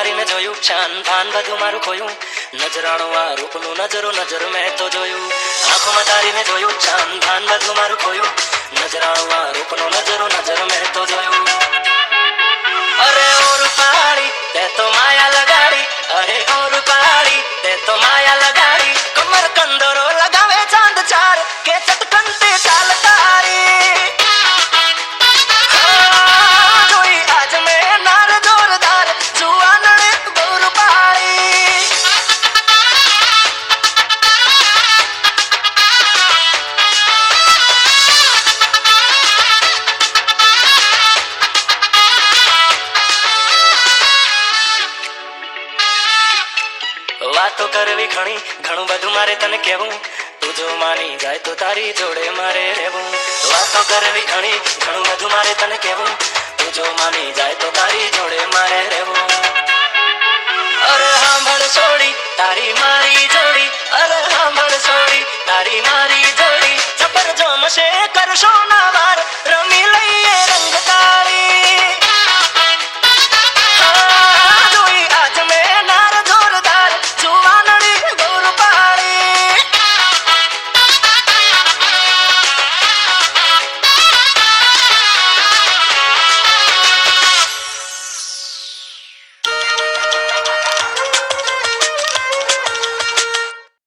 તારી મેં જોયું, શાન ભાન બધું મારું ખોયું, નજરાણું આ રૂપનું નજરો નજર મેં તો જોયું. આંખોમાં તારી મેં જોયું, શાન ભાન બધું મારું ખોયું, નજરાણું આ રૂપનું નજરો નજર મેં તો જોયું. અરે ઓ રૂપાળી તે તો માયા લગાડી, અરે ઓ રૂપાળી તે તો માયા લગાડી, કમર કંદરો લગાવે ચાંદ ચાર કે ચટકનતી ચાલ તારી. જોઈ આજ મેં નાર જોરદાર જુવાનડે બહુ રૂપાળી. વાતો કરવી ઘણી, ઘણું બધું મારે તને કહેવું, તું જો માની જાય તો તારી જોડે મારે રહેવું. વાતો કરવી ઘણી, ઘણું બધું મારે તને કહેવું, તું જો માની જાય તો તારી જોડે મારે રહેવું. અરે સાંભળ છોડી તારી મારી જોડી, અરે સાંભળ છોડી તારી મારી જોડી, જબર જમશે કરશો ના